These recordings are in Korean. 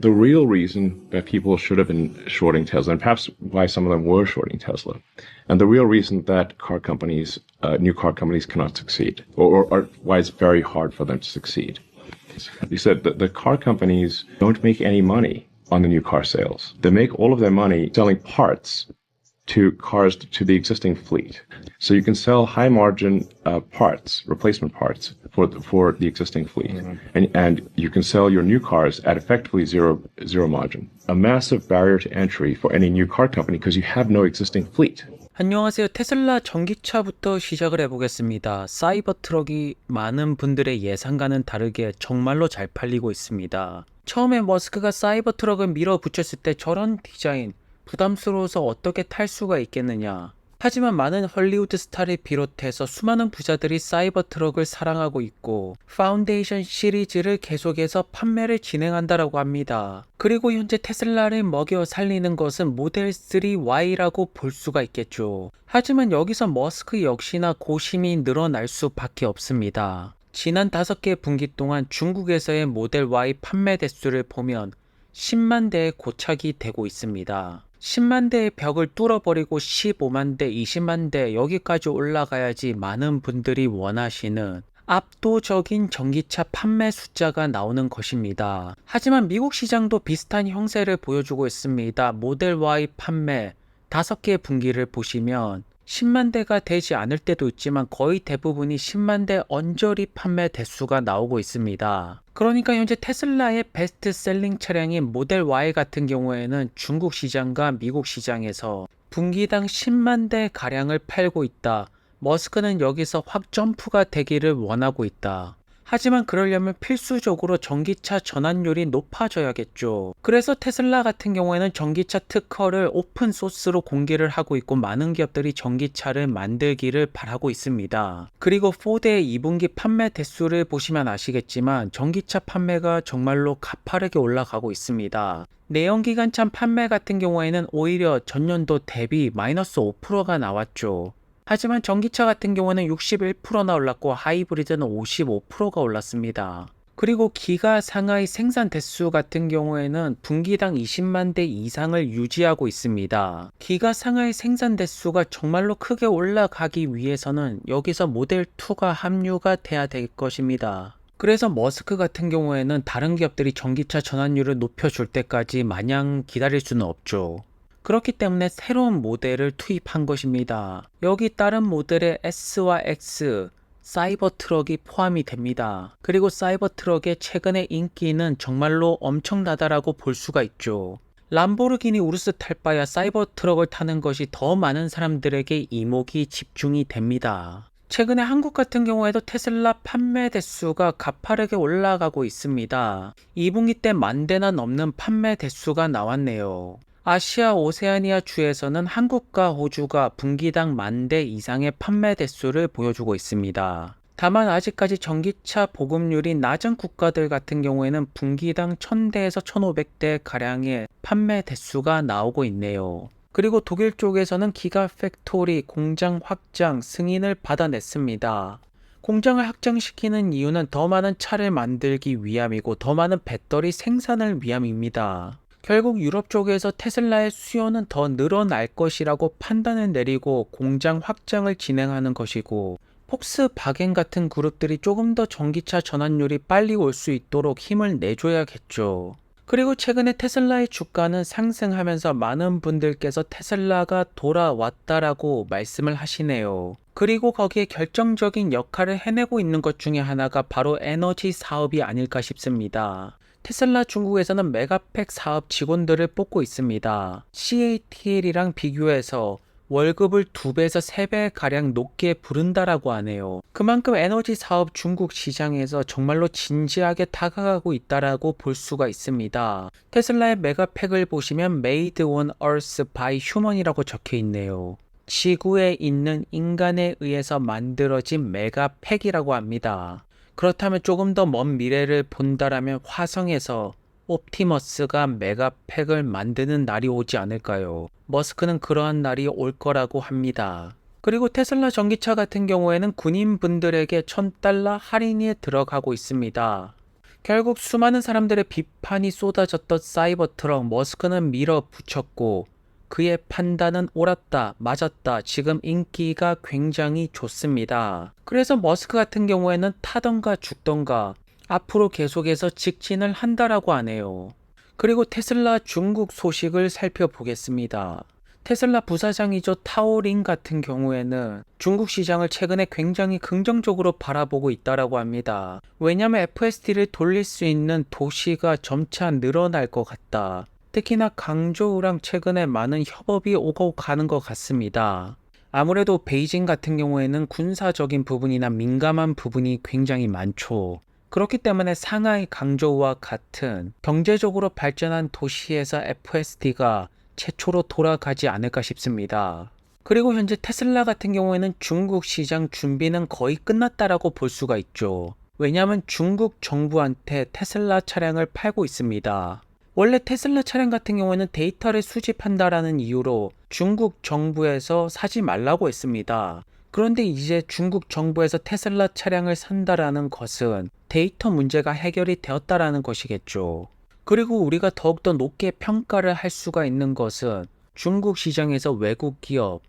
The real reason that people should have been shorting Tesla, and perhaps why some of them were shorting Tesla, and the real reason that car companies, new car companies cannot succeed, or why it's very hard for them to succeed. You said that the car companies don't make any money on the new car sales. They make all of their money selling parts to cars to the existing fleet. So you can sell high margin parts, replacement parts for the existing fleet, and you can sell your new cars at effectively zero margin. A massive barrier to entry for any new car company because you have no existing fleet. 안녕하세요. 테슬라 전기차부터 시작을 해보겠습니다. 사이버 트럭이 많은 분들의 예상과는 다르게 정말로 잘 팔리고 있습니다. 처음에 머스크가 사이버 트럭을 밀어붙였을 때 저런 디자인 부담스러워서 어떻게 탈 수가 있겠느냐. 하지만 많은 헐리우드 스타를 비롯해서 수많은 부자들이 사이버 트럭을 사랑하고 있고 파운데이션 시리즈를 계속해서 판매를 진행한다라고 합니다. 그리고 현재 테슬라를 먹여 살리는 것은 모델 3Y라고 볼 수가 있겠죠. 하지만 여기서 머스크 역시나 고심이 늘어날 수밖에 없습니다. 지난 5개 분기 동안 중국에서의 모델 Y 판매 대수를 보면 10만 대에 고착이 되고 있습니다. 10만 대의 벽을 뚫어버리고 15만 대, 20만 대 여기까지 올라가야지 많은 분들이 원하시는 압도적인 전기차 판매 숫자가 나오는 것입니다. 하지만 미국 시장도 비슷한 형세를 보여주고 있습니다. 모델 Y 판매 5개 분기를 보시면 10만 대가 되지 않을 때도 있지만 거의 대부분이 10만 대 언저리 판매 대수가 나오고 있습니다. 그러니까 현재 테슬라의 베스트셀링 차량인 모델 Y 같은 경우에는 중국 시장과 미국 시장에서 분기당 10만 대 가량을 팔고 있다. 머스크는 여기서 확 점프가 되기를 원하고 있다. 하지만 그러려면 필수적으로 전기차 전환율이 높아져야겠죠. 그래서 테슬라 같은 경우에는 전기차 특허를 오픈 소스로 공개를 하고 있고 많은 기업들이 전기차를 만들기를 바라고 있습니다. 그리고 포드의 2분기 판매 대수를 보시면 아시겠지만 전기차 판매가 정말로 가파르게 올라가고 있습니다. 내연기관차 판매 같은 경우에는 오히려 전년도 대비 마이너스 5%가 나왔죠. 하지만 전기차 같은 경우는 61%나 올랐고 하이브리드는 55%가 올랐습니다. 그리고 기가 상하이 생산 대수 같은 경우에는 분기당 20만 대 이상을 유지하고 있습니다. 기가 상하이 생산 대수가 정말로 크게 올라가기 위해서는 여기서 모델 2가 합류가 돼야 될 것입니다. 그래서 머스크 같은 경우에는 다른 기업들이 전기차 전환율을 높여줄 때까지 마냥 기다릴 수는 없죠. 그렇기 때문에 새로운 모델을 투입한 것입니다. 여기 다른 모델의 S와 X, 사이버 트럭이 포함이 됩니다. 그리고 사이버 트럭의 최근의 인기는 정말로 엄청나다라고 볼 수가 있죠. 람보르기니 우루스 탈 바야 사이버 트럭을 타는 것이 더 많은 사람들에게 이목이 집중이 됩니다. 최근에 한국 같은 경우에도 테슬라 판매 대수가 가파르게 올라가고 있습니다. 2분기 때 1만 대나 넘는 판매 대수가 나왔네요. 아시아 오세아니아 주에서는 한국과 호주가 분기당 1만 대 이상의 판매 대수를 보여주고 있습니다. 다만 아직까지 전기차 보급률이 낮은 국가들 같은 경우에는 분기당 1000대에서 1500대 가량의 판매 대수가 나오고 있네요. 그리고 독일 쪽에서는 기가팩토리 공장 확장 승인을 받아냈습니다. 공장을 확장시키는 이유는 더 많은 차를 만들기 위함이고 더 많은 배터리 생산을 위함입니다. 결국 유럽 쪽에서 테슬라의 수요는 더 늘어날 것이라고 판단을 내리고 공장 확장을 진행하는 것이고 폭스바겐 같은 그룹들이 조금 더 전기차 전환율이 빨리 올 수 있도록 힘을 내줘야겠죠. 그리고 최근에 테슬라의 주가는 상승하면서 많은 분들께서 테슬라가 돌아왔다라고 말씀을 하시네요. 그리고 거기에 결정적인 역할을 해내고 있는 것 중에 하나가 바로 에너지 사업이 아닐까 싶습니다. 테슬라 중국에서는 메가팩 사업 직원들을 뽑고 있습니다. CATL이랑 비교해서 월급을 2배에서 3배 가량 높게 부른다라고 하네요. 그만큼 에너지 사업 중국 시장에서 정말로 진지하게 다가가고 있다라고 볼 수가 있습니다. 테슬라의 메가팩을 보시면 Made on Earth by Human이라고 적혀 있네요. 지구에 있는 인간에 의해서 만들어진 메가팩이라고 합니다. 그렇다면 조금 더 먼 미래를 본다라면 화성에서 옵티머스가 메가팩을 만드는 날이 오지 않을까요? 머스크는 그러한 날이 올 거라고 합니다. 그리고 테슬라 전기차 같은 경우에는 군인분들에게 $1000 할인이 들어가고 있습니다. 결국 수많은 사람들의 비판이 쏟아졌던 사이버트럭, 머스크는 밀어붙였고 그의 판단은 옳았다, 맞았다. 지금 인기가 굉장히 좋습니다. 그래서 머스크 같은 경우에는 타던가 죽던가 앞으로 계속해서 직진을 한다라고 하네요. 그리고 테슬라 중국 소식을 살펴보겠습니다. 테슬라 부사장이죠. 타오링 같은 경우에는 중국 시장을 최근에 굉장히 긍정적으로 바라보고 있다라고 합니다. 왜냐하면 FSD를 돌릴 수 있는 도시가 점차 늘어날 것 같다. 특히나 강저우랑 최근에 많은 협업이 오고 가는 것 같습니다. 아무래도 베이징 같은 경우에는 군사적인 부분이나 민감한 부분이 굉장히 많죠. 그렇기 때문에 상하이, 강저우와 같은 경제적으로 발전한 도시에서 FSD가 최초로 돌아가지 않을까 싶습니다. 그리고 현재 테슬라 같은 경우에는 중국 시장 준비는 거의 끝났다라고 볼 수가 있죠. 왜냐하면 중국 정부한테 테슬라 차량을 팔고 있습니다. 원래 테슬라 차량 같은 경우에는 데이터를 수집한다라는 이유로 중국 정부에서 사지 말라고 했습니다. 그런데 이제 중국 정부에서 테슬라 차량을 산다라는 것은 데이터 문제가 해결이 되었다라는 것이겠죠. 그리고 우리가 더욱더 높게 평가를 할 수가 있는 것은 중국 시장에서 외국 기업,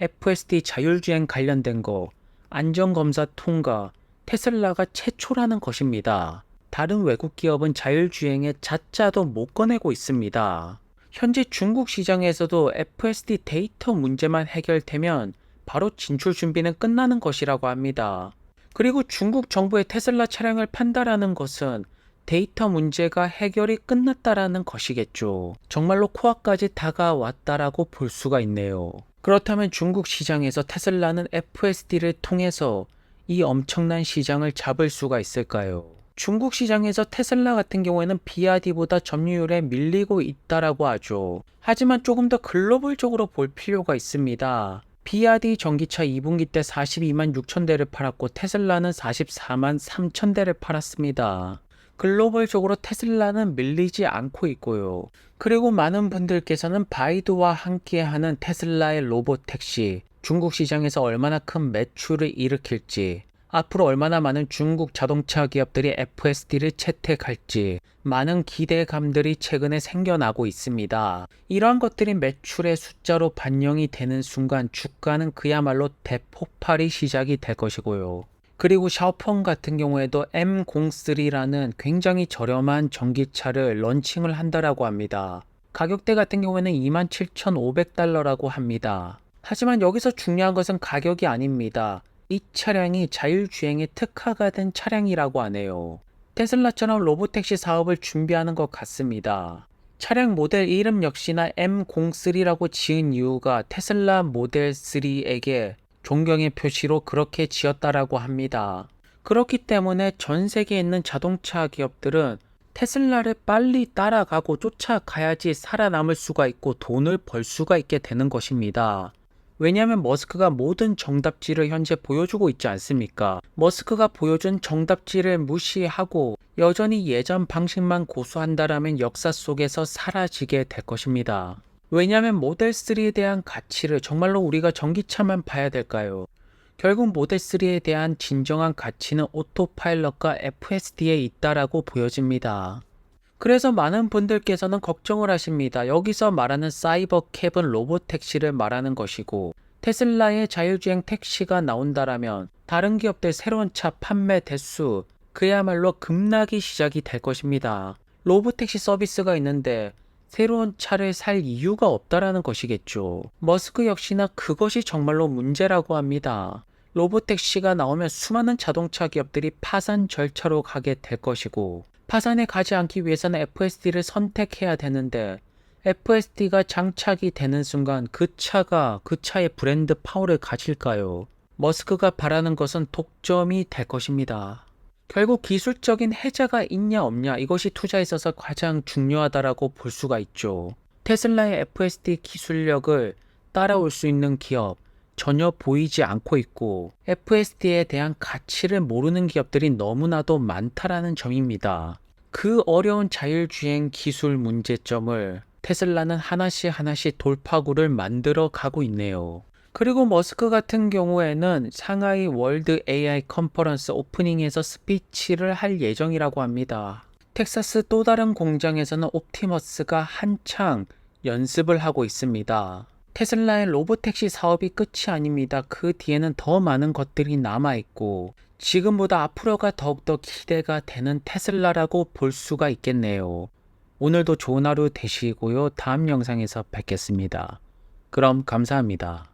FSD 자율주행 관련된 거, 안전검사 통과, 테슬라가 최초라는 것입니다. 다른 외국 기업은 자율주행에 자자도 못 꺼내고 있습니다. 현재 중국 시장에서도 FSD 데이터 문제만 해결되면 바로 진출 준비는 끝나는 것이라고 합니다. 그리고 중국 정부의 테슬라 차량을 판다라는 것은 데이터 문제가 해결이 끝났다라는 것이겠죠. 정말로 코앞까지 다가왔다라고 볼 수가 있네요. 그렇다면 중국 시장에서 테슬라는 FSD를 통해서 이 엄청난 시장을 잡을 수가 있을까요? 중국 시장에서 테슬라 같은 경우에는 BYD보다 점유율에 밀리고 있다라고 하죠. 하지만 조금 더 글로벌적으로 볼 필요가 있습니다. BYD 전기차 2분기 때 42만 6천 대를 팔았고 테슬라는 44만 3천 대를 팔았습니다. 글로벌적으로 테슬라는 밀리지 않고 있고요. 그리고 많은 분들께서는 바이두와 함께하는 테슬라의 로봇택시, 중국 시장에서 얼마나 큰 매출을 일으킬지, 앞으로 얼마나 많은 중국 자동차 기업들이 FSD를 채택할지 많은 기대감들이 최근에 생겨나고 있습니다. 이러한 것들이 매출의 숫자로 반영이 되는 순간 주가는 그야말로 대폭발이 시작이 될 것이고요. 그리고 샤오펑 같은 경우에도 M03라는 굉장히 저렴한 전기차를 런칭을 한다라고 합니다. 가격대 같은 경우에는 27,500달러라고 합니다. 하지만 여기서 중요한 것은 가격이 아닙니다. 이 차량이 자율주행에 특화가 된 차량이라고 하네요. 테슬라처럼 로보택시 사업을 준비하는 것 같습니다. 차량 모델 이름 역시나 M03라고 지은 이유가 테슬라 모델 3에게 존경의 표시로 그렇게 지었다라고 합니다. 그렇기 때문에 전 세계에 있는 자동차 기업들은 테슬라를 빨리 따라가고 쫓아가야지 살아남을 수가 있고 돈을 벌 수가 있게 되는 것입니다. 왜냐하면 머스크가 모든 정답지를 현재 보여주고 있지 않습니까? 머스크가 보여준 정답지를 무시하고 여전히 예전 방식만 고수한다라면 역사 속에서 사라지게 될 것입니다. 왜냐하면 모델3에 대한 가치를 정말로 우리가 전기차만 봐야 될까요? 결국 모델3에 대한 진정한 가치는 오토파일럿과 FSD에 있다라고 보여집니다. 그래서 많은 분들께서는 걱정을 하십니다. 여기서 말하는 사이버캡은 로봇택시를 말하는 것이고 테슬라의 자율주행 택시가 나온다라면 다른 기업들 새로운 차 판매 대수 그야말로 급락이 시작이 될 것입니다. 로봇택시 서비스가 있는데 새로운 차를 살 이유가 없다라는 것이겠죠. 머스크 역시나 그것이 정말로 문제라고 합니다. 로봇택시가 나오면 수많은 자동차 기업들이 파산 절차로 가게 될 것이고 파산에 가지 않기 위해서는 FSD를 선택해야 되는데 FSD가 장착이 되는 순간 그 차가 그 차의 브랜드 파워를 가질까요? 머스크가 바라는 것은 독점이 될 것입니다. 결국 기술적인 해자가 있냐 없냐 이것이 투자에 있어서 가장 중요하다라고 볼 수가 있죠. 테슬라의 FSD 기술력을 따라올 수 있는 기업 전혀 보이지 않고 있고 FSD에 대한 가치를 모르는 기업들이 너무나도 많다라는 점입니다. 그 어려운 자율주행 기술 문제점을 테슬라는 하나씩 돌파구를 만들어 가고 있네요. 그리고 머스크 같은 경우에는 상하이 월드 AI 컨퍼런스 오프닝에서 스피치를 할 예정이라고 합니다. 텍사스 또 다른 공장에서는 옵티머스가 한창 연습을 하고 있습니다. 테슬라의 로보택시 사업이 끝이 아닙니다. 그 뒤에는 더 많은 것들이 남아있고 지금보다 앞으로가 더욱더 기대가 되는 테슬라라고 볼 수가 있겠네요. 오늘도 좋은 하루 되시고요. 다음 영상에서 뵙겠습니다. 그럼 감사합니다.